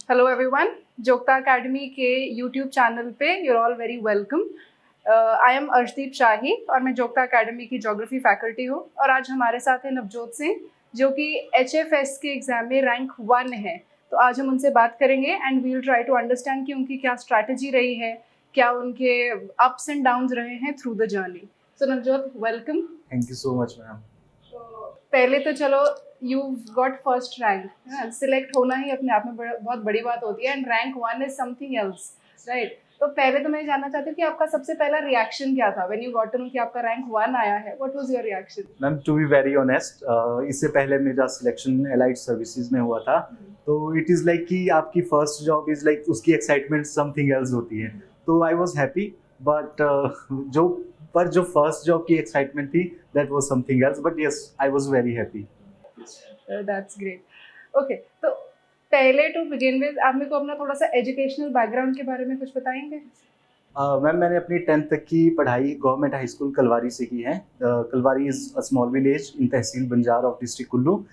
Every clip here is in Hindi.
हेलो एवरीवन, जोगता अकेडमी के यूट्यूब चैनल पे you're all very welcome. I am Arshdeep Shahi और मैं जोगता अकेडमी की ज्योग्राफी फैकल्टी हूँ। और आज हमारे साथ है नवजोत सिंह जो कि HFS के एग्ज़ाम में रैंक 1 है। तो आज हम उनसे बात करेंगे and we will try to understand कि उनकी क्या स्ट्रैटेजी रही है, क्या उनके अप्स एंड डाउन्स रहे हैं through the journey. So Navjot, welcome. Thank you so much ma'am. पहले तो चलो, you got first rank, select होना ही अपने आप में बहुत बड़ी बात होती है and rank 1 is something else, right? तो पहले तो मैं जानना चाहती हूँ कि आपका सबसे पहला रिएक्शन क्या था when you got to know कि आपका रैंक 1 आया है। What was your reaction? Ma'am to be very honest, इससे पहले मेरा सिलेक्शन एलाइड सर्विसेज में हुआ था। तो इट इज़ लाइक कि आपकी फर्स्ट जॉब इज़ लाइक उसकी एक्साइटमेंट समथिंग एल्स होती है। तो आई वाज हैप्पी बट जो फर्स्ट जॉब की एक्साइटमेंट थी that was something else, but yes I was very happy. That's great. Okay, तो पहले टू बिगिन विद आप मेरे को अपना थोड़ा सा एजुकेशनल बैकग्राउंड के बारे में कुछ बताएंगे? मैम मैंने अपनी 10th तक की पढ़ाई गवर्नमेंट हाई स्कूल कलवारी से की है। Kalwari is a small village in tehsil Banjar of district Kullu.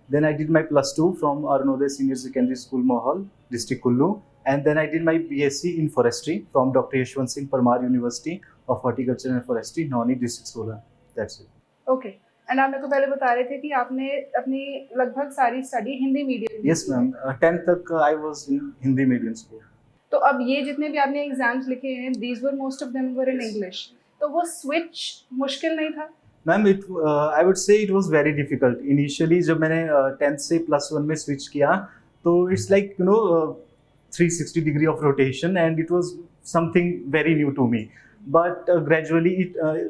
Then I did my +2 from Arunodaya Senior Secondary School, Mohol, District Kullu, and then I did my BSc in Forestry from Dr. Yashwant Singh Parmar University of Horticulture and Forestry, Nauni, District Solan. That's it. Okay, and आप मेरे को पहले बता रहे थे कि आपने अपनी लगभग सारी study Hindi medium. Yes, ma'am. 10th तक I was in Hindi medium school. तो अब ये जितने भी आपने एग्जाम्स लिखे हैं, these were most of them were in English, तो वो स्विच मुश्किल नहीं था? Ma'am I would say it was very difficult initially. जब मैंने 10th से +1 में स्विच किया तो it's like 360 degree of rotation and it was something very new to me. But gradually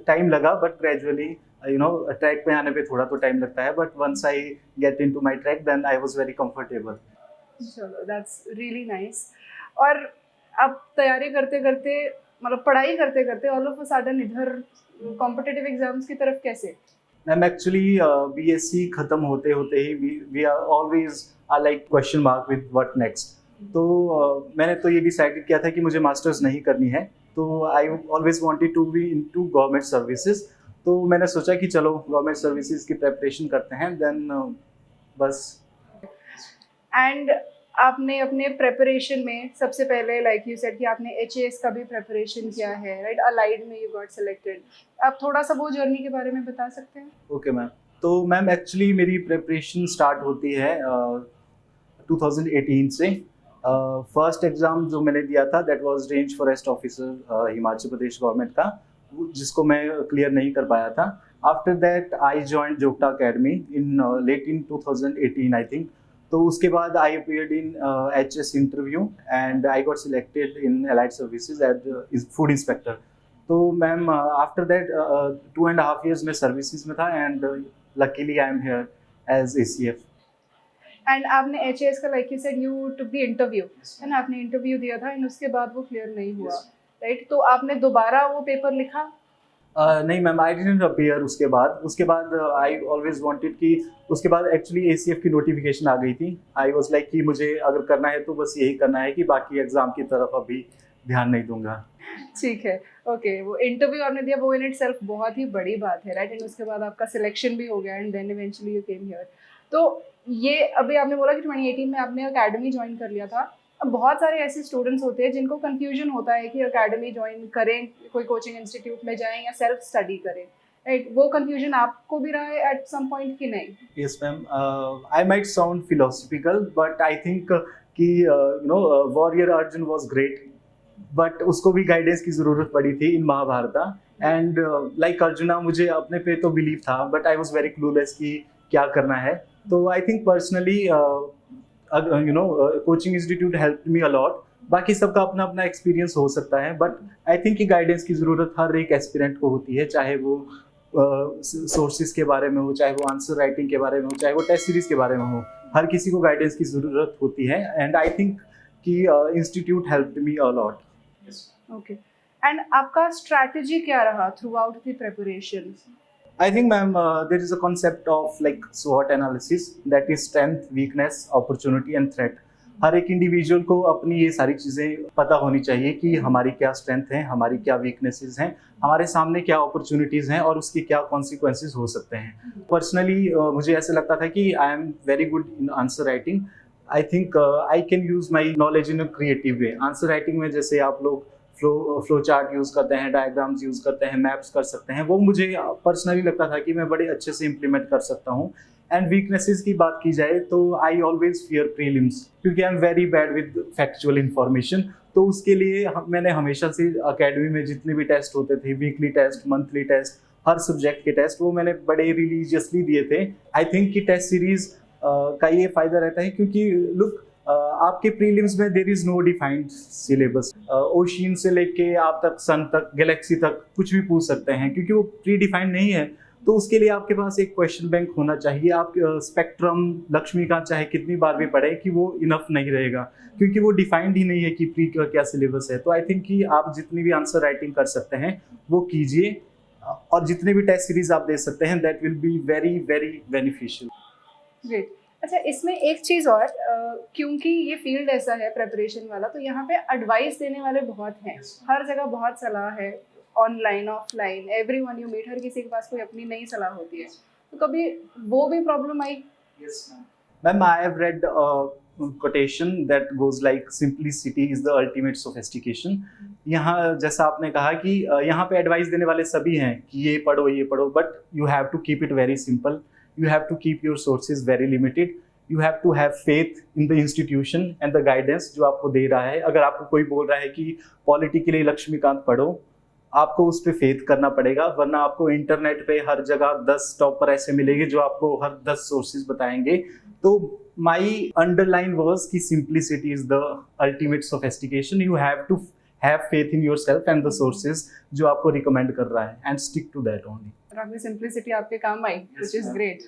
time लगा, बट ग्रेजुअली ट्रैक पे आने पे थोड़ा तो टाइम लगता है, but once I get into my track then I was very comfortable. चलो, दैट्स रियली नाइस। और अब तैयारी करते करते, मतलब पढ़ाई करते करते ऑल ऑफ अ सडन इधर कॉम्पिटिटिव एग्जाम्स की तरफ कैसे? मैम एक्चुअली BSc खत्म होते होते ही we are always like question mark with what next. तो मैंने तो ये डिसाइडेड किया था कि मुझे मास्टर्स नहीं करनी है। तो I always wanted to be into government services. तो मैंने सोचा कि चलो गवर्नमेंट सर्विसेज की प्रेपरेशन करते हैं, देन बस। एंड आपने अपने प्रेपरेशन में सबसे पहले, लाइक यू सेड कि आपने HAS का भी प्रेपरेशन किया है, राइट? अलाइड में यू गॉट सिलेक्टेड। आप थोड़ा सा वो जर्नी के बारे में बता सकते हैं? Okay ma'am. तो मैम एक्चुअली मेरी प्रेपरेशन स्टार्ट होती है 2018 से। फर्स्ट एग्ज़ाम जो मैंने दिया था that was range forest officer Himachal Pradesh government का, जिसको मैं क्लियर नहीं कर पाया था। After that I joined Jogta academy in late in 2018 I think. तो उसके बाद I appeared in HS interview and I got selected in allied services as food inspector. तो मैम आफ्टर दैट 2.5 years में सर्विसेज में था and luckily I am here as ACF। And आपने HAS का, like you said, you took the interview, है ना? आपने इंटरव्यू दिया था एंड उसके बाद वो क्लियर नहीं हुआ, राइट? तो आपने दोबारा वो पेपर लिखा? नहीं मैम, आई डिडंट अपीयर उसके बाद आई ऑलवेज वांटेड कि उसके बाद एक्चुअली ACF की नोटिफिकेशन आ गई थी। आई वाज लाइक कि मुझे अगर करना है तो बस यही करना है, कि बाकी एग्जाम की तरफ अभी ध्यान नहीं दूंगा। ठीक है, ओके। वो इंटरव्यू आपने दिया, वो इन इटसेल्फ बहुत ही बड़ी बात है, राइट? एंड उसके बाद आपका सिलेक्शन भी हो गया and then eventually you came here. तो ये अभी आपने बोला कि 2018 में आपने अकेडमी ज्वाइन कर लिया था। अब बहुत सारे ऐसे स्टूडेंट्स होते हैं जिनको कंफ्यूजन होता है कि अकेडमी ज्वाइन करें, कोई कोचिंग इंस्टीट्यूट में जाएं या सेल्फ स्टडी करें, राइट? वो कंफ्यूजन आपको भी रहा है एट सम पॉइंट कि नहीं? Yes ma'am, I might sound philosophical but I think कि warrior Arjun was great, but उसको भी गाइडेंस की ज़रूरत पड़ी थी in Mahabharata. And like Arjuna, मुझे अपने पे तो बिलीव था but I was very clueless कि क्या करना है। तो I think personally coaching institute help me allot. बाकी सबका अपना अपना एक्सपीरियंस हो सकता है, बट आई थिंक कि गाइडेंस की ज़रूरत हर एक एस्पिरेंट को होती है, चाहे वो सोर्सेज के बारे में हो, चाहे वो आंसर राइटिंग के बारे में हो, चाहे वो टेस्ट सीरीज के बारे में हो। हर किसी को गाइडेंस की ज़रूरत होती है एंड आई थिंक कि institute helped me a lot. Okay, and आपका स्ट्रैटेजी क्या रहा through out the preparation? I think, ma'am, there is a concept of like SWOT analysis, that is strength, weakness, opportunity and threat. हर एक इंडिविजुअल को अपनी ये सारी चीज़ें पता होनी चाहिए कि हमारी क्या स्ट्रेंथ है, हमारी क्या वीकनेसेस हैं, हमारे सामने क्या अपॉर्चुनिटीज़ हैं और उसकी क्या कॉन्सिक्वेंसेस हो सकते हैं। पर्सनली मुझे ऐसे लगता था कि I am very good in answer writing. I think I can use my knowledge in a creative way. Answer writing में जैसे आप लोग फ्लो चार्ट यूज़ करते हैं, डायग्राम्स यूज़ करते हैं, मैप्स कर सकते हैं, वो मुझे पर्सनली लगता था कि मैं बड़े अच्छे से इम्प्लीमेंट कर सकता हूँ। एंड वीकनेसेस की बात की जाए तो आई ऑलवेज फियर प्रीलिम्स, क्योंकि आई am very bad with factual information. तो उसके लिए मैंने हमेशा से अकेडमी में जितने भी टेस्ट होते थे, वीकली टेस्ट, मंथली टेस्ट, हर सब्जेक्ट के टेस्ट, वो मैंने बड़े रिलीजियसली दिए थे। आई थिंक कि टेस्ट सीरीज का ये फायदा रहता है क्योंकि लुक आपके प्रीलिम्स में there is no defined syllabus. Ocean से लेके आप तक, सन तक, गैलेक्सी तक कुछ भी पूछ सकते हैं, क्योंकि वो प्री डिफाइंड नहीं है। तो उसके लिए आपके पास एक क्वेश्चन बैंक होना चाहिए। आप स्पेक्ट्रम, लक्ष्मीकांत चाहे कितनी बार भी पढ़े कि वो इनफ नहीं रहेगा, क्योंकि वो डिफाइंड ही नहीं है कि प्री का क्या सिलेबस है। तो आई थिंक कि आप जितनी भी आंसर राइटिंग कर सकते हैं वो कीजिए, और जितने भी टेस्ट सीरीज आप दे सकते हैं, that will be very very beneficial. Great. अच्छा, इसमें एक चीज़ और, क्योंकि ये फील्ड ऐसा है प्रेपरेशन वाला, तो यहाँ पे एडवाइस देने वाले बहुत हैं, हर जगह बहुत सलाह है, online offline, everyone you meet, हर किसी के पास कोई अपनी नई सलाह होती है। तो कभी वो भी problem I? Ma'am, I have read quotation that goes like simplicity is the ultimate sophistication। यहाँ जैसा आपने कहा कि यहाँ पे एडवाइस देने वाले सभी हैं कि ये पढ़ो, but you have to keep it very simple, you have to keep your sources very limited, you have to have faith in the institution and the guidance जो आपको दे रहा है। अगर आपको कोई बोल रहा है कि पॉलिटी के लिए लक्ष्मीकांत पढ़ो, आपको उस पर फेथ करना पड़ेगा, वरना आपको इंटरनेट पे हर जगह 10 टॉपर ऐसे मिलेंगे जो आपको हर 10 सोर्सेज बताएंगे। तो माई अंडरलाइन वाज कि simplicity is the ultimate sophistication. You have to have faith in yourself and the sources जो आपको रिकमेंड कर रहा है, and stick to that only. और आपकी सिंप्लिसिटी आपके काम आई, which is great,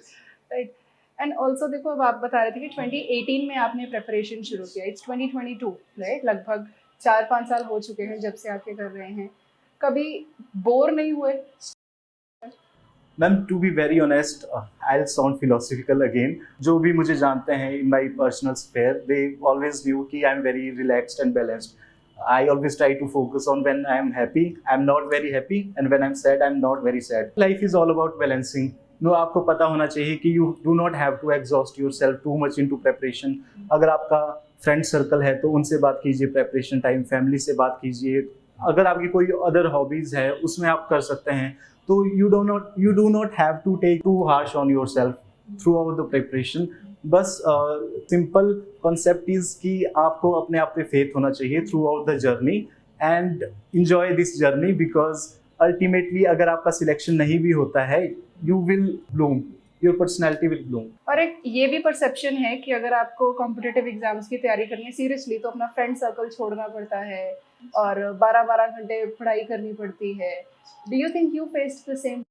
right. And also देखो, अब आप बता रहे थे कि 2018 में आपने प्रेपरेशन शुरू किया, इट्स 2022, राइट? लगभग 4-5 साल हो चुके हैं जब से आपके कर रहे हैं। कभी बोर नहीं हुए? Ma'am, to be very honest, I will sound philosophical again. जो भी मुझे जानते हैं in my personal sphere, they always knew कि I am very relaxed and balanced. I always try to focus on when I am happy, I am not very happy, and when I am sad, I am not very sad. Life is all about balancing. No, आपको पता होना चाहिए कि you do not have to exhaust yourself too much into preparation. अगर आपका फ्रेंड सर्कल है तो उनसे बात कीजिए प्रेपरेशन टाइम, फैमिली से बात कीजिए। अगर आपकी कोई अदर हॉबीज़ है उसमें आप कर सकते हैं। तो you do not have to take too harsh on yourself throughout the preparation. बस सिंपल कॉन्सेप्ट इज कि आपको अपने आप पे फेथ होना चाहिए through out the journey, and enjoy this journey, because ultimately अगर आपका सिलेक्शन नहीं भी होता है, you will Bloom, your personality will Bloom. और एक ये भी परसेप्शन है कि अगर आपको कॉम्पिटिटिव एग्जाम्स की तैयारी करनी है सीरियसली, तो अपना फ्रेंड सर्कल छोड़ना पड़ता है और 12-12 घंटे पढ़ाई करनी पड़ती है। Do you think you faced the same?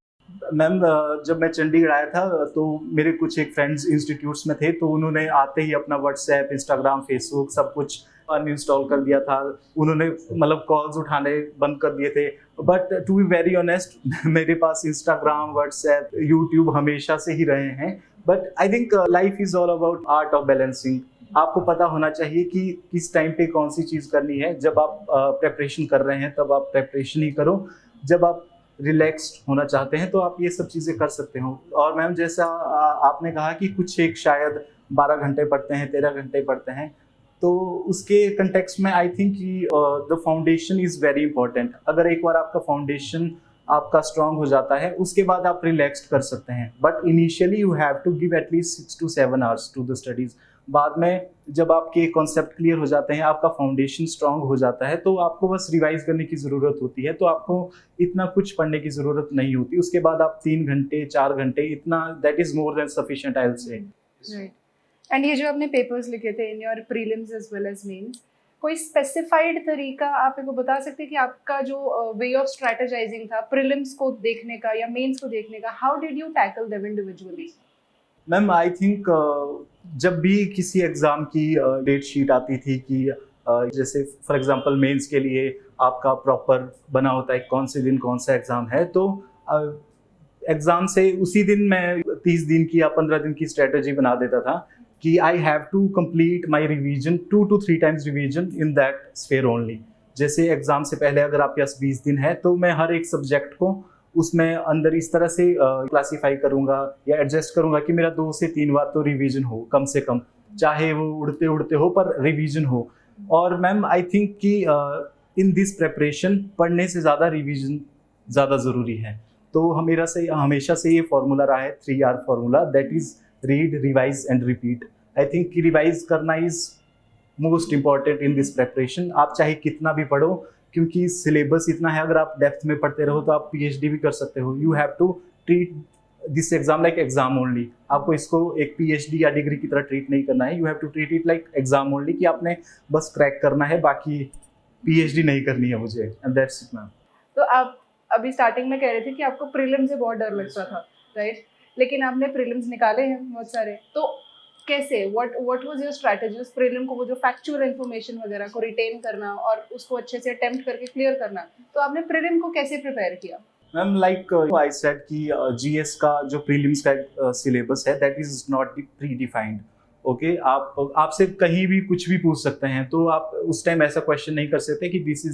Ma'am, जब मैं चंडीगढ़ आया था तो मेरे कुछ एक फ्रेंड्स इंस्टीट्यूट्स में थे, तो उन्होंने आते ही अपना व्हाट्सएप, इंस्टाग्राम, फेसबुक सब कुछ अनइंस्टॉल कर दिया था। उन्होंने मतलब कॉल्स उठाने बंद कर दिए थे। But to be very honest, मेरे पास इंस्टाग्राम, व्हाट्सएप, यूट्यूब हमेशा से ही रहे हैं। But I think life is all about art of balancing. आपको पता होना चाहिए कि किस टाइम पे कौन सी चीज़ करनी है। जब आप प्रेपरेशन कर रहे हैं तब आप प्रेपरेशन ही करो, जब आप रिलैक्स्ड होना चाहते हैं तो आप ये सब चीज़ें कर सकते हो। और मैम, जैसा आपने कहा कि कुछ एक शायद 12 घंटे पढ़ते हैं, 13 घंटे पढ़ते हैं, तो उसके कंटेक्स्ट में I think the foundation is very important. अगर एक बार आपका फाउंडेशन आपका स्ट्रांग हो जाता है, उसके बाद आप रिलैक्स्ड कर सकते हैं। But initially you have to give at least 6 to 7 hours to the studies. बाद में जब आपके कॉन्सेप्ट क्लियर हो जाते हैं, आपका फाउंडेशन स्ट्रांग हो जाता है, तो आपको बस रिवाइज करने की ज़रूरत होती है। तो आपको इतना कुछ पढ़ने की ज़रूरत नहीं होती। उसके बाद आप 3 घंटे, 4 घंटे, इतना that is more than sufficient, I will say. Right. And ये जो आपने पेपर्स लिखे थे in your prelims as well as mains, कोई स्पेसिफाइड तरीका आप मेरे को बता सकते हैं कि आपका जो वे ऑफ स्ट्रेटेजाइजिंग था प्रीलिम्स को देखने का या मेंस को देखने का, how did you tackle them individually? Ma'am, I think जब भी किसी एग्ज़ाम की डेट शीट आती थी कि जैसे फॉर एग्जांपल मेंस के लिए आपका प्रॉपर बना होता है कौन से दिन कौन सा एग्ज़ाम है, तो एग्ज़ाम से उसी दिन मैं 30 दिन की या 15 दिन की स्ट्रेटजी बना देता था कि I have to complete my revision 2 to 3 times revision in that sphere only. जैसे एग्ज़ाम से पहले अगर आपके पास 20 दिन है, तो मैं हर एक सब्जेक्ट को उसमें अंदर इस तरह से क्लासीफाई करूंगा या एडजस्ट करूंगा कि मेरा 2 से 3 बार तो रिवीजन हो कम से कम। चाहे वो उड़ते उड़ते हो पर रिवीजन हो। और मैम आई थिंक कि इन दिस प्रेपरेशन पढ़ने से ज़्यादा रिवीजन ज़्यादा ज़रूरी है। तो हमेशा से ये फार्मूला रहा है 3R formula, that is read, revise and repeat. I think कि रिवाइज करना is most important in this preparation. आप चाहे कितना भी पढ़ो, क्योंकि सिलेबस इतना है, अगर आप डेप्थ में पढ़ते रहो तो आप PhD भी कर सकते हो। You have to treat this exam like exam only. आपको इसको एक PhD या डिग्री की तरह ट्रीट नहीं करना है। You have to treat it like exam only, कि आपने बस क्रैक करना है, बाकी PhD नहीं करनी है मुझे, एंड दैट्स इट मैम। तो आप अभी स्टार्टिंग में कह रहे थे कि आपको प्रीलिम्स से बहुत डर लगता था, राइट? लेकिन आपने प्रीलिम्स निकाले हैं बहुत सारे, तो कैसे, व्हाट वाज योर स्ट्रैटेजी उस प्रीलिम को, वो जो फैक्चुअल इन्फॉर्मेशन वगैरह को रिटेन करना और उसको अच्छे से अटेम्प्ट करके क्लियर करना, तो आपने प्रीलिम को कैसे प्रिपेयर किया? मैम लाइक आई सेड कि GS का जो प्रीलिम्स का सिलेबस है that is not pre defined. Okay, आपसे कहीं भी कुछ भी पूछ सकते हैं, तो आप उस टाइम ऐसा क्वेश्चन नहीं कर सकते कि this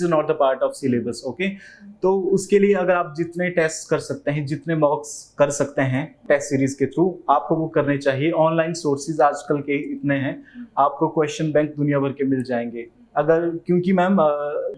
is not the part of syllabus. Okay, तो उसके लिए अगर आप जितने टेस्ट कर सकते हैं, जितने मॉक्स कर सकते हैं टेस्ट सीरीज के थ्रू, आपको वो करने चाहिए। ऑनलाइन सोर्सेज आजकल के इतने हैं, आपको क्वेश्चन बैंक दुनिया भर के मिल जाएंगे। अगर, क्योंकि मैम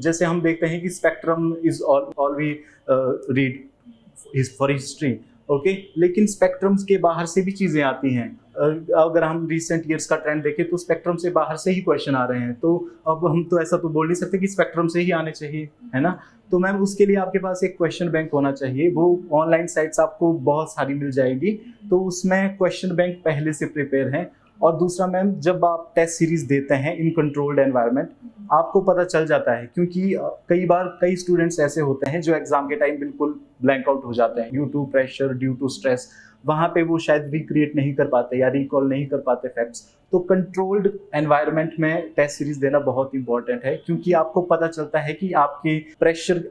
जैसे हम देखते हैं कि spectrum is all we read for history, okay, लेकिन स्पेक्ट्रम्स के बाहर से भी चीज़ें आती हैं। अगर हम रिसेंट ईयर्स का ट्रेंड देखें तो स्पेक्ट्रम से बाहर से ही क्वेश्चन आ रहे हैं, तो अब हम तो ऐसा तो बोल नहीं सकते कि स्पेक्ट्रम से ही आने चाहिए, है ना। तो मैम उसके लिए आपके पास एक क्वेश्चन बैंक होना चाहिए। वो ऑनलाइन साइट्स आपको बहुत सारी मिल जाएगी, तो उसमें क्वेश्चन बैंक पहले से प्रिपेयर है। और दूसरा मैम, जब आप टेस्ट सीरीज देते हैं इन कंट्रोल्ड एनवायरनमेंट, आपको पता चल जाता है, क्योंकि कई बार कई स्टूडेंट्स ऐसे होते हैं जो एग्जाम के टाइम बिल्कुल ब्लैंक आउट हो जाते हैं due to pressure, due to stress. वहाँ पे वो शायद रिक्रिएट नहीं कर पाते या रिकॉल नहीं कर पाते फैक्ट्स। तो कंट्रोल्ड एनवायरनमेंट में टेस्ट सीरीज देना बहुत इंपॉर्टेंट है, क्योंकि आपको पता चलता है कि आपके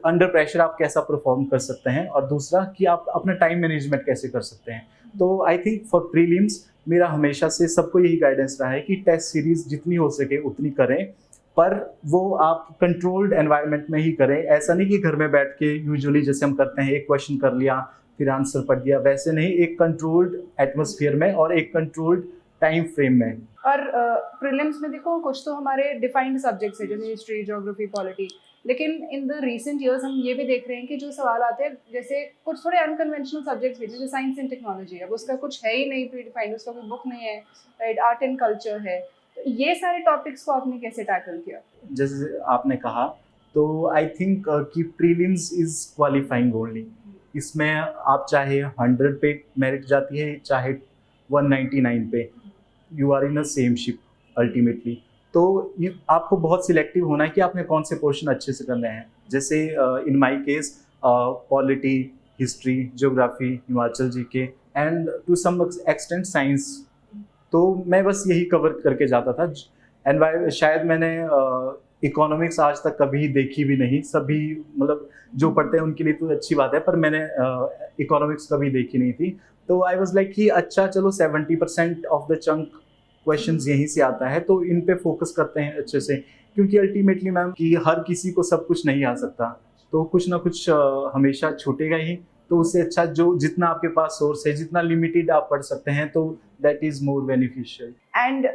अंडर प्रेशर आप कैसा परफॉर्म कर सकते हैं, और दूसरा कि आप अपना टाइम मैनेजमेंट कैसे कर सकते हैं। तो आई थिंक फॉर प्रीलिम्स मेरा हमेशा से सबको यही गाइडेंस रहा है कि टेस्ट सीरीज जितनी हो सके उतनी करें, पर वो आप कंट्रोल्ड एनवायरनमेंट में ही करें। ऐसा नहीं कि घर में बैठ के यूजुअली जैसे हम करते हैं, एक क्वेश्चन कर लिया फिर आंसर पढ़ दिया, वैसे नहीं, एक कंट्रोल्ड एटमॉस्फेयर में और एक कंट्रोल्ड टाइम फ्रेम में। और प्रीलिम्स में देखो, कुछ तो हमारे डिफाइंड सब्जेक्ट्स है जैसे हिस्ट्री, ज्योग्राफी, पॉलिटी, लेकिन इन द रीसेंट ईयर्स हम ये भी देख रहे हैं कि जो सवाल आते हैं, जैसे कुछ थोड़े अनकन्वेंशनल सब्जेक्ट्स भी, जैसे साइंस एंड टेक्नोलॉजी है, उसका कुछ है ही नहीं प्री डिफाइंड, उसका कोई बुक नहीं है, राइट? आर्ट एंड कल्चर है। तो ये सारे टॉपिक्स को आपने कैसे टैकल किया? जैसे आपने कहा, तो आई थिंक कि प्रीलिम्स इज क्वालिफाइंग ओनली। इसमें आप चाहे 100 पे मेरिट जाती है, चाहे 199 पे, you are in a same ship ultimately. तो आपको बहुत सिलेक्टिव होना है कि आपने कौन से पोर्शन अच्छे से करने हैं। जैसे in my case polity, history, geography, Himachal GK and to some extent science. तो मैं बस यही कवर करके जाता था। शायद मैंने इकोनॉमिक्स आज तक कभी देखी भी नहीं। सभी मतलब जो पढ़ते हैं उनके लिए तो अच्छी बात है, पर मैंने इकोनॉमिक्स कभी देखी नहीं थी। तो आई वाज लाइक कि अच्छा चलो 70% ऑफ द चंक क्वेश्चंस यहीं से आता है, तो इन पे फोकस करते हैं अच्छे से, क्योंकि अल्टीमेटली मैम कि हर किसी को सब कुछ नहीं आ सकता, तो कुछ ना कुछ हमेशा छूटेगा ही। तो उससे अच्छा जो जितना आपके पास सोर्स है, जितना लिमिटेड आप पढ़ सकते हैं, तो that is more beneficial. And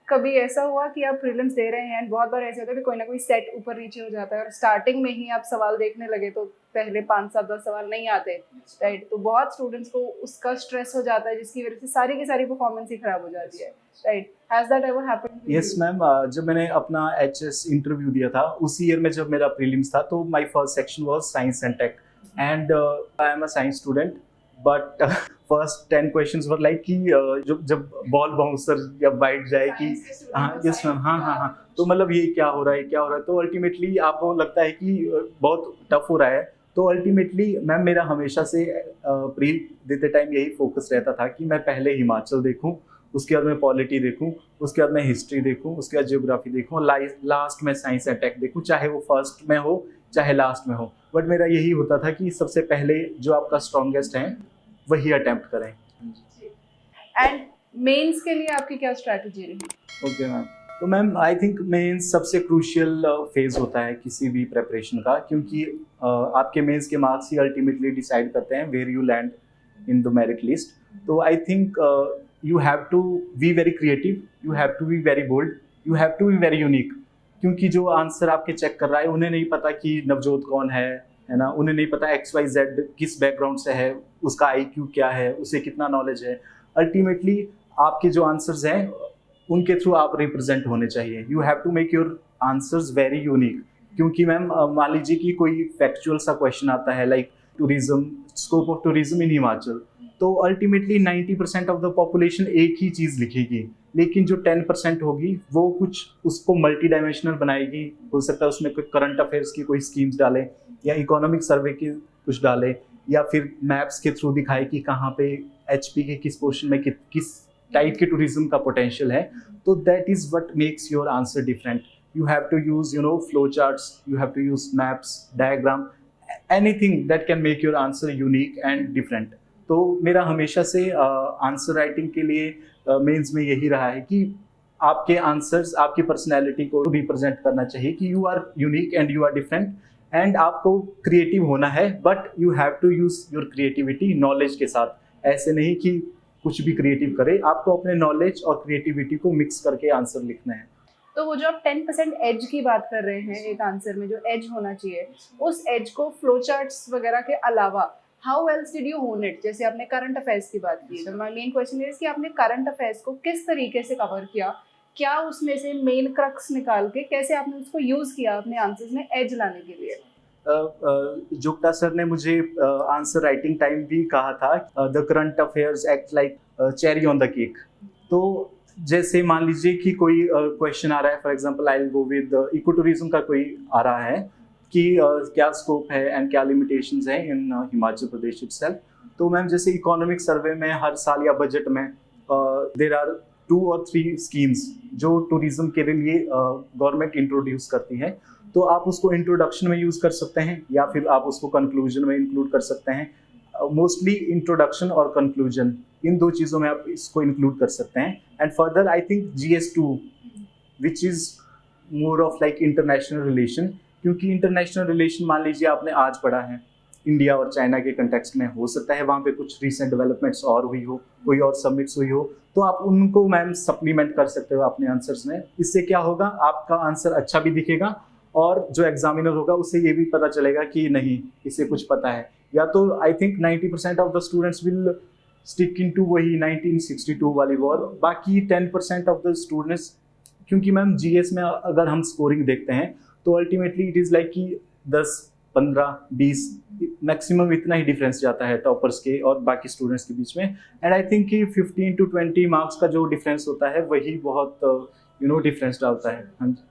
कभी ऐसा हुआ कि आप प्रीलिम्स दे रहे हैं, बहुत बार ऐसा होता है कि कोई ना कोई सेट ऊपर नीचे हो जाता है और स्टार्टिंग में ही आप सवाल देखने लगे तो पहले 5, 7, 10 सवाल नहीं आते, राइट? तो बहुत स्टूडेंट्स को उसका स्ट्रेस हो जाता है, जिसकी वजह से सारी की सारी परफॉर्मेंस ही खराब हो जाती है, right? Has that ever happened? Yes ma'am, जब मैंने अपना HS इंटरव्यू दिया था उसी ईयर में, जब मेरा प्रीलिम्स था, तो my first section was science and tech, and I am a science student, but first 10 questions were like कि जब बॉल बाउंसर या वाइड जाए कि हाँ, यस मैम, हाँ, तो मतलब ये क्या हो रहा है, तो अल्टीमेटली आपको लगता है कि बहुत टफ हो रहा है। तो अल्टीमेटली मैम मेरा हमेशा से प्री देते टाइम यही फोकस रहता था कि मैं पहले हिमाचल देखूं, उसके बाद मैं पॉलिटी देखूं, उसके बाद मैं हिस्ट्री देखूं, उसके बाद ज्योग्राफी देखूं, लास्ट में साइंस एंड टेक देखूं, चाहे वो फर्स्ट में हो चाहे लास्ट में हो। बट मेरा यही होता था कि सबसे पहले जो आपका स्ट्रॉन्गेस्ट है वही अटेम्प्ट करें। एंड मेंस के लिए आपकी क्या स्ट्रैटेजी रही? ओके मैम, तो मैम आई थिंक मेंस सबसे क्रूशियल फेज होता है किसी भी प्रेपरेशन का, क्योंकि आपके मेंस के मार्क्स ही अल्टीमेटली डिसाइड करते हैं where you land in the merit list. तो I think you have to be very creative, you have to be very bold, you have to be very unique. क्योंकि जो आंसर आपके चेक कर रहा है उन्हें नहीं पता कि नवजोत कौन है ना, उन्हें नहीं पता XYZ किस बैकग्राउंड से है, उसका IQ क्या है, उसे कितना नॉलेज है. अल्टीमेटली आपके जो आंसर्स हैं उनके थ्रू आप रिप्रेजेंट होने चाहिए. You have to make your answers very unique. क्योंकि मैम मान लीजिए कि कोई फैक्चुअल सा क्वेश्चन आता है like tourism, scope of tourism in Himachal, तो अल्टीमेटली 90% ऑफ द पॉपुलेशन एक ही चीज़ लिखेगी, लेकिन जो 10% होगी वो कुछ उसको मल्टी डायमेंशनल बनाएगी. हो सकता है उसमें कोई करंट अफेयर्स की कोई स्कीम्स डाले, या इकोनॉमिक सर्वे की कुछ डाले, या फिर मैप्स के थ्रू दिखाए कि कहाँ पे HP के किस पोर्शन में किस टाइप के टूरिज्म का पोटेंशियल है. तो that is what makes your answer different. You have to use, flow charts, you have to use maps, diagram, anything that can make your answer unique and different. तो मेरा हमेशा से आंसर राइटिंग के लिए मेंस में यही रहा है कि आपके आंसर्स आपकी पर्सनैलिटी को रिप्रेजेंट करना चाहिए कि you are unique and you are different, and आपको क्रिएटिव होना है, but you have to use your creativity knowledge के साथ. ऐसे नहीं कि कुछ भी क्रिएटिव करे, आपको अपने नॉलेज और क्रिएटिविटी को मिक्स करके आंसर लिखना है. तो वो जो आप 10% एज की बात कर रहे हैं एक आंसर में, जो एज होना चाहिए, उस एज को फ्लो चार्ट्स वगैरह के अलावा हाउ एल्स डिड यू होन इट? जैसे आपने करंट अफेयर्स की बात की, तो माय मेन क्वेश्चन इज कि आपने करंट अफेयर्स को किस तरीके से कवर किया, क्या उसमें से मेन क्रक्स निकाल के कैसे आपने उसको यूज किया अपने आंसर्स में एज लाने के लिए? जुक्ता सर ने मुझे आंसर राइटिंग टाइम भी कहा था, the current affairs act like cherry on the cake. तो जैसे मान लीजिए कि कोई क्वेश्चन आ रहा है, for example I will go with eco tourism का कोई आ रहा है कि क्या स्कोप है एंड क्या लिमिटेशंस हैं इन हिमाचल प्रदेश इटसेल्फ. तो मैम जैसे इकोनॉमिक सर्वे में हर साल या बजट में देयर आर 2 or 3 स्कीम्स जो टूरिज्म के लिए गवर्नमेंट इंट्रोड्यूस करती है. तो आप उसको इंट्रोडक्शन में यूज़ कर सकते हैं या फिर आप उसको कंक्लूजन में इंक्लूड कर सकते हैं. मोस्टली इंट्रोडक्शन और कंक्लूजन, इन 2 चीज़ों में आप इसको इंक्लूड कर सकते हैं. And further I think GS2 which is more of like international relation, क्योंकि इंटरनेशनल रिलेशन मान लीजिए आपने आज पढ़ा है इंडिया और चाइना के कंटेक्स्ट में, हो सकता है वहाँ पे कुछ रिसेंट डेवलपमेंट्स और हुई हो, कोई और सबमिट्स हुई हो, तो आप उनको मैम सप्लीमेंट कर सकते हो अपने आंसर्स में. इससे क्या होगा, आपका आंसर अच्छा भी दिखेगा और जो एग्जामिनर होगा उसे ये भी पता चलेगा कि नहीं इसे कुछ पता है. या तो I think 90% of the students will stick in to वही 1962 वाली वॉर, बाकी 10% ऑफ द स्टूडेंट्स, क्योंकि मैम GS में अगर हम स्कोरिंग देखते हैं तो अल्टीमेटली इट इज़ लाइक कि 10, 15, 20 मैक्सिमम इतना ही डिफरेंस जाता है टॉपर्स के और बाकी स्टूडेंट्स के बीच में. एंड आई थिंक कि 15 to 20 मार्क्स का जो डिफरेंस होता है वही बहुत डिफरेंस डालता है. हाँ जी.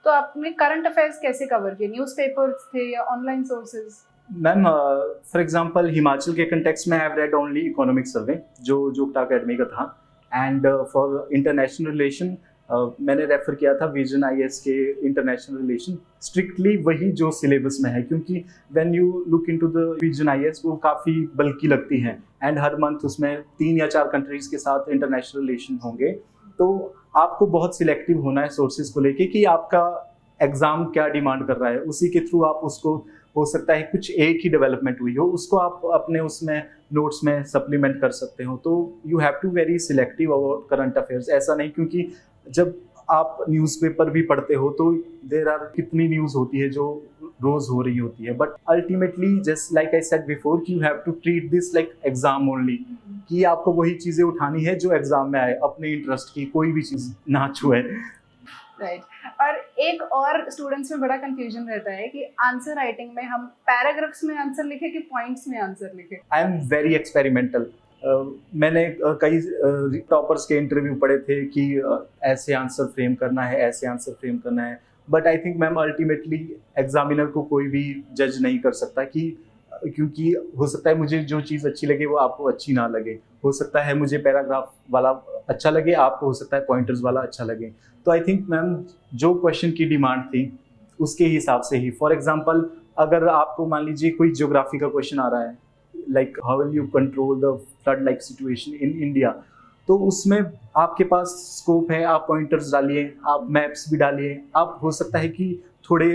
तो आपने करंट अफेयर्स कैसे कवर किए? न्यूज़पेपर्स थे या online sources? Ma'am for example Himachal के कंटेक्स्ट में I have read only economic survey जो जोग्टा अकेडमी का था. एंड फॉर इंटरनेशनल रिलेशन मैंने रेफर किया था विजन IAS के इंटरनेशनल रिलेशन, स्ट्रिक्टली वही जो सिलेबस में है, क्योंकि when you look into the vision IAS वो काफ़ी बल्कि लगती है एंड हर मंथ उसमें 3 या 4 कंट्रीज़ के साथ इंटरनेशनल रिलेशन होंगे. तो आपको बहुत सिलेक्टिव होना है सोर्सेज को लेके कि आपका एग्ज़ाम क्या डिमांड कर रहा है, उसी के थ्रू आप उसको, हो सकता है कुछ एक ही डेवलपमेंट हुई हो, उसको आप अपने उसमें नोट्स में सप्लीमेंट कर सकते हो. तो you have to very selective about current affairs. ऐसा नहीं, क्योंकि जब आप न्यूज़पेपर भी पढ़ते हो तो देयर आर कितनी न्यूज़ होती है जो रोज़ हो रही होती है, but ultimately just like I said before कि you have to treat this like exam only, कि आपको वही चीज़ें उठानी है जो एग्जाम में आए, अपने इंटरेस्ट की कोई भी चीज़ ना छुए. राइट. और एक और स्टूडेंट्स में बड़ा कंफ्यूजन रहता है कि आंसर राइटिंग में हम पैराग्राफ्स में आंसर लिखे कि पॉइंट्स में आंसर लिखे. आई एम वेरी एक्सपेरिमेंटल. मैंने कई टॉपर्स के इंटरव्यू पढ़े थे कि ऐसे आंसर फ्रेम करना है, ऐसे आंसर फ्रेम करना है, but I think ma'am ultimately examiner को कोई भी जज नहीं कर सकता, कि क्योंकि हो सकता है मुझे जो चीज़ अच्छी लगे वो आपको अच्छी ना लगे, हो सकता है मुझे पैराग्राफ वाला अच्छा लगे, आपको हो सकता है पॉइंटर्स वाला अच्छा लगे. तो आई थिंक मैम जो क्वेश्चन की डिमांड थी उसके हिसाब से ही, फॉर एग्जांपल अगर आपको मान लीजिए कोई ज्योग्राफी का क्वेश्चन आ रहा है like how will you control the flood like situation in India, तो उसमें आपके पास स्कोप है, आप पॉइंटर्स डालिए, आप मैप्स भी डालिए, आप हो सकता है कि थोड़े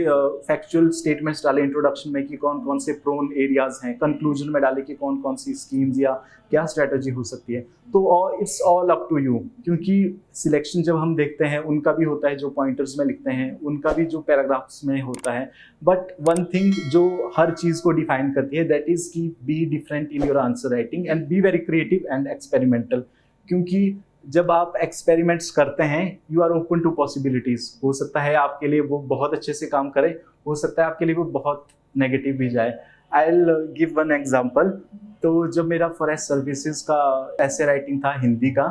फैक्चुअल स्टेटमेंट्स डाले इंट्रोडक्शन में कि कौन कौन से प्रोन एरियाज हैं, कंक्लूजन में डाले कि कौन कौन सी स्कीम्स या क्या स्ट्रेटजी हो सकती है। तो it's all up to you, क्योंकि सिलेक्शन जब हम देखते हैं उनका भी होता है जो पॉइंटर्स में लिखते हैं, उनका भी जो पैराग्राफ्स में होता है, बट वन थिंग जो हर चीज़ को डिफाइन करती है दैट इज़ कि be different in your answer writing and be very creative and experimental. क्योंकि जब आप एक्सपेरिमेंट्स करते हैं you are open to possibilities. हो सकता है आपके लिए वो बहुत अच्छे से काम करे, हो सकता है आपके लिए वो बहुत नेगेटिव भी जाए। I will give one example. तो जब मेरा फॉरेस्ट सर्विसेज का ऐसे राइटिंग था हिंदी का,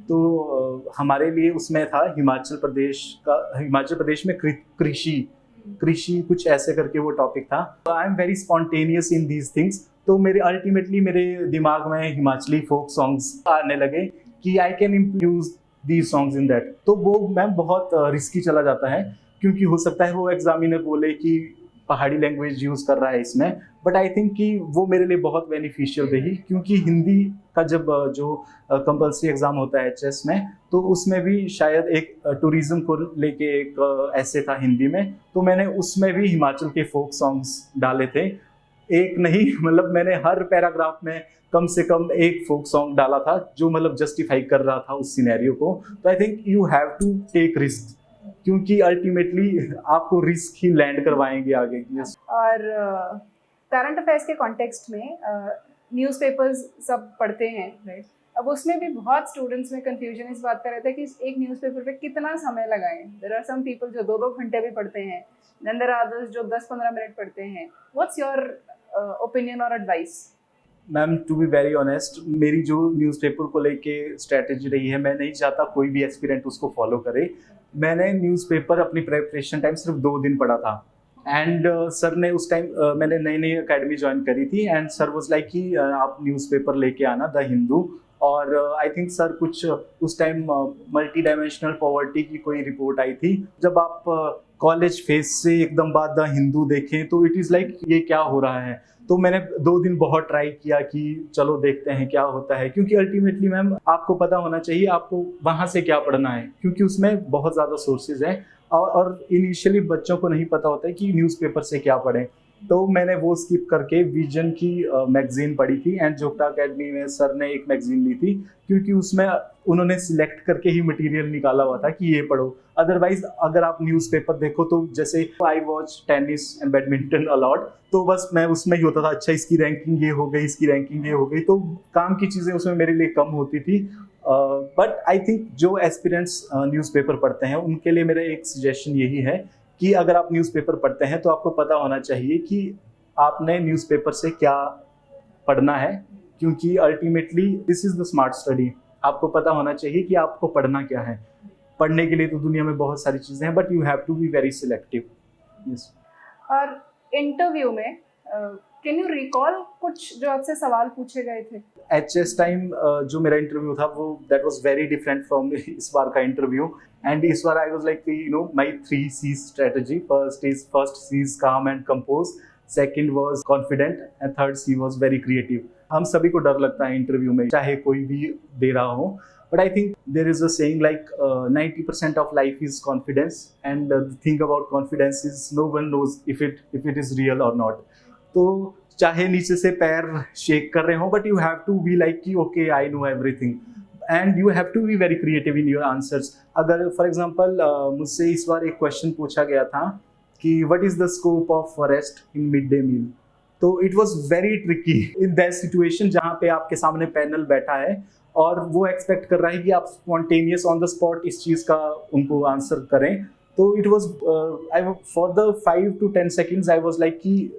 तो हमारे लिए उसमें था हिमाचल प्रदेश में कृषि कुछ ऐसे करके वो टॉपिक था। आई am very spontaneous in these things. तो अल्टीमेटली मेरे दिमाग में हिमाचली फोक सॉन्ग्स आने लगे कि I can use these songs in that. तो वो मैम बहुत रिस्की चला जाता है, क्योंकि हो सकता है वो एग्जामिनर बोले कि पहाड़ी लैंग्वेज यूज़ कर रहा है इसमें, बट आई थिंक कि वो मेरे लिए बहुत बेनिफिशियल रही। क्योंकि हिंदी का जब जो कंपल्सरी एग्ज़ाम होता है एचएस में, तो उसमें भी शायद एक टूरिज़्म को लेके एक ऐसे था हिंदी में, तो मैंने उसमें भी हिमाचल के फोक सॉन्ग्स डाले थे। एक नहीं, मतलब मैंने हर पैराग्राफ में कम से कम एक फोक सॉन्ग डाला था जो मतलब जस्टिफाई कर रहा था उस सिनेरियो को। तो I think you have to take risk, क्योंकि अल्टीमेटली आपको रिस्क ही लैंड करवाएंगे आगे। और करंट अफेयर्स के कॉन्टेक्स्ट में न्यूज़पेपर्स सब पढ़ते हैं, राइट? अब उसमें भी बहुत स्टूडेंट्स में कंफ्यूजन इस बात का रहता है कि एक न्यूज़पेपर पे कितना समय लगाएं। देयर आर सम पीपल जो 2-2 घंटे भी पढ़ते हैं, देन देयर आर अदर्स जो 10-15 मिनट पढ़ते हैं। व्हाट्स योर ओपिनियन और advice? Ma'am to be very honest, मेरी जो न्यूज़पेपर को लेके स्ट्रैटेजी रही है, मैं नहीं चाहता कोई भी एस्पिरेंट उसको फॉलो करे। मैंने न्यूज़पेपर अपनी प्रेपरेशन टाइम सिर्फ 2 दिन पढ़ा था। एंड सर ने उस टाइम मैंने नई नई अकेडमी ज्वाइन करी थी, एंड सर वाज लाइक कि आप न्यूज़पेपर लेके आना, द हिंदू। और आई थिंक सर कुछ उस टाइम मल्टी डायमेंशनल पॉवर्टी की कोई रिपोर्ट आई थी। जब आप कॉलेज फेज से एकदम बाद द हिंदू देखें तो इट इज़ लाइक ये क्या हो रहा है। तो मैंने 2 दिन बहुत ट्राई किया कि चलो देखते हैं क्या होता है, क्योंकि अल्टीमेटली मैम आपको पता होना चाहिए आपको वहाँ से क्या पढ़ना है, क्योंकि उसमें बहुत ज़्यादा सोर्सेज हैं। और इनिशियली बच्चों को नहीं पता होता है कि न्यूज़पेपर से क्या पढ़ें। तो मैंने वो स्किप करके विजन की मैगजीन पढ़ी थी, एंड जोग्टा अकेडमी में सर ने एक मैगजीन ली थी, क्योंकि उसमें उन्होंने सिलेक्ट करके ही मटेरियल निकाला हुआ था कि ये पढ़ो। अदरवाइज अगर आप न्यूज़पेपर देखो तो जैसे I watch tennis and badminton a lot, तो बस मैं उसमें ही होता था, अच्छा इसकी रैंकिंग ये हो गई, इसकी रैंकिंग ये हो गई, तो काम की चीज़ें उसमें मेरे लिए कम होती थी। बट आई थिंक जो एस्पिरेंट्स न्यूज़पेपर पढ़ते हैं उनके लिए मेरा एक सजेशन यही है कि अगर आप न्यूज़पेपर पढ़ते हैं तो आपको पता होना चाहिए कि आपने न्यूज़पेपर से क्या पढ़ना है, क्योंकि ultimately this is the smart study. आपको पता होना चाहिए कि आपको पढ़ना क्या है। पढ़ने के लिए तो दुनिया में बहुत सारी चीज़ें हैं, but you have to be very selective. Yes. और इंटरव्यू में कैन यू रिकॉल कुछ जो आपसे सवाल पूछे गए थे? एचएस टाइम जो मेरा इंटरव्यू था वो that was very different from इस बार का इंटरव्यू। एंड इस बार I was like my 3 C strategy. First C is calm and compose, second was confident, and third C was very creative. हम सभी को डर लगता है इंटरव्यू में, चाहे कोई भी दे रहा हो, but I think there is a saying like 90% of life is confidence, and the thing about confidence is no one knows if it is real or not. तो चाहे नीचे से पैर शेक कर रहे हो, but you have to be like कि okay I know everything, and you have to be very creative in your answers. अगर फॉर एग्जांपल मुझसे इस बार एक क्वेश्चन पूछा गया था कि what is the scope of forest in mid day meal, तो it was very tricky in that situation जहाँ पे आपके सामने पैनल बैठा है और वो एक्सपेक्ट कर रहा है कि आप स्पॉन्टेनियस ऑन द स्पॉट इस चीज़ का उनको आंसर करें। तो it was I for the 5 to 10 seconds I was like कि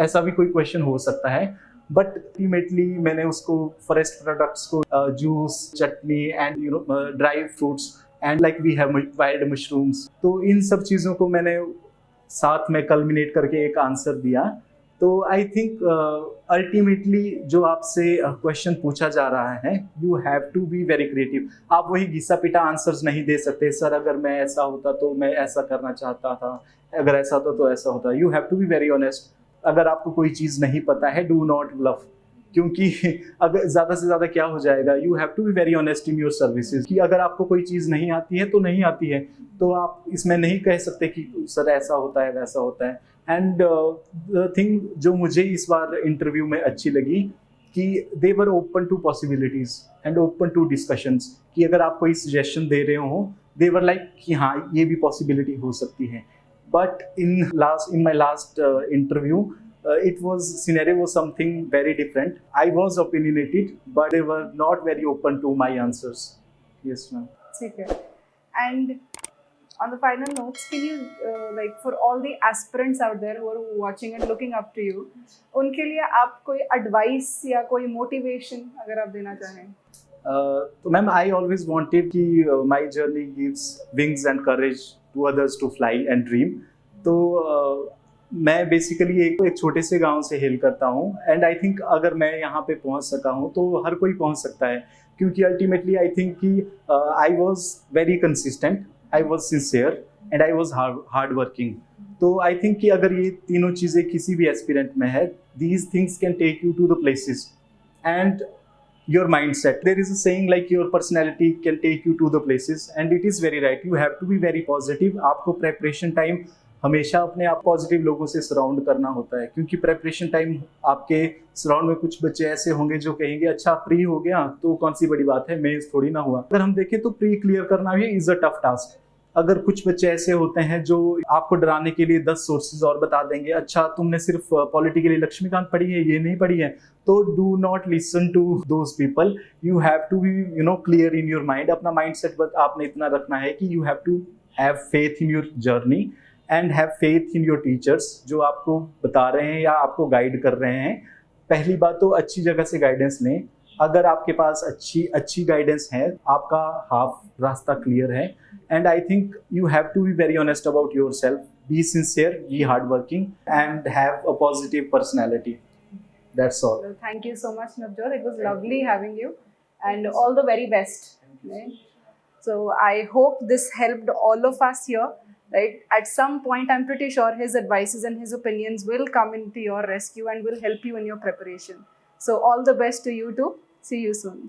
ऐसा भी कोई क्वेश्चन हो सकता है, बट अल्टीमेटली मैंने उसको फॉरेस्ट प्रोडक्ट्स को juice, chutney and dry fruits and like we have wild mushrooms, तो इन सब चीज़ों को मैंने साथ में कल्मिनेट करके एक आंसर दिया। तो आई थिंक अल्टीमेटली जो आपसे क्वेश्चन पूछा जा रहा है you have to be very creative. आप वही घिसा पिटा आंसर्स नहीं दे सकते, सर अगर मैं ऐसा होता तो मैं ऐसा करना चाहता था, अगर ऐसा होता तो ऐसा होता। You have to be very honest. अगर आपको कोई चीज़ नहीं पता है, डू नॉट ब्लफ, क्योंकि अगर ज़्यादा से ज़्यादा क्या हो जाएगा, you have to be very honest in your services कि अगर आपको कोई चीज़ नहीं आती है तो नहीं आती है, तो आप इसमें नहीं कह सकते कि सर ऐसा होता है वैसा होता है। एंड द थिंग जो मुझे इस बार इंटरव्यू में अच्छी लगी कि they were open to possibilities and open to discussions, कि अगर आप कोई सजेशन दे रहे हो दे वर लाइक कि हाँ ये भी पॉसिबिलिटी हो सकती है। But in my last interview it was scenario was something very different. I was opinionated, but they were not very open to my answers. Yes, ma'am. ठीक है. And on the final notes, can you like for all the aspirants out there who are watching and looking up to you, उनके लिए आप कोई advice या कोई motivation अगर आप देना चाहें? तो मैम I always wanted कि my journey gives wings and courage to others to fly and dream. तो मैं बेसिकली एक छोटे से गांव से हेल करता हूँ, एंड आई थिंक अगर मैं यहाँ पे पहुँच सका हूँ तो हर कोई पहुँच सकता है, क्योंकि अल्टीमेटली आई थिंक कि I was very consistent, I was sincere and I was hard working. तो आई थिंक कि अगर ये तीनों चीज़ें किसी भी एस्पिरेंट में है, these things can take you to the places. And your mindset, there is a saying like your personality can take you to the places, and it is very right, you have to be very positive. आपको preparation time हमेशा अपने आप पॉजिटिव लोगों से सराउंड करना होता है, क्योंकि प्रेपरेशन टाइम आपके सराउंड में कुछ बच्चे ऐसे होंगे जो कहेंगे अच्छा प्री हो गया तो कौन सी बड़ी बात है, मेंस थोड़ी ना हुआ। अगर हम देखें तो प्री क्लियर करना भी इज अ टफ टास्क। अगर कुछ बच्चे ऐसे होते हैं जो आपको डराने के लिए 10 सोर्सेज और बता देंगे, अच्छा तुमने सिर्फ पॉलिटिकली लक्ष्मीकांत पढ़ी है, ये नहीं पढ़ी है, तो do not listen to those people. You have to be clear in your mind. अपना माइंड सेट आपने इतना रखना है कि you have to have faith in your journey and have faith in your teachers जो आपको बता रहे हैं या आपको गाइड कर रहे हैं। पहली बात तो अच्छी जगह से गाइडेंस लें। अगर आपके पास अच्छी गाइडेंस है, आपका हाफ रास्ता क्लियर है। And I think you have to be very honest about yourself, be sincere, be hard working and have a positive personality. That's all. Well, thank you so much, Navjot. It was lovely having you, and all the very best. Right? So I hope this helped all of us here. Right? At some point, I'm pretty sure his advices and his opinions will come into your rescue and will help you in your preparation. So all the best to you too. See you soon.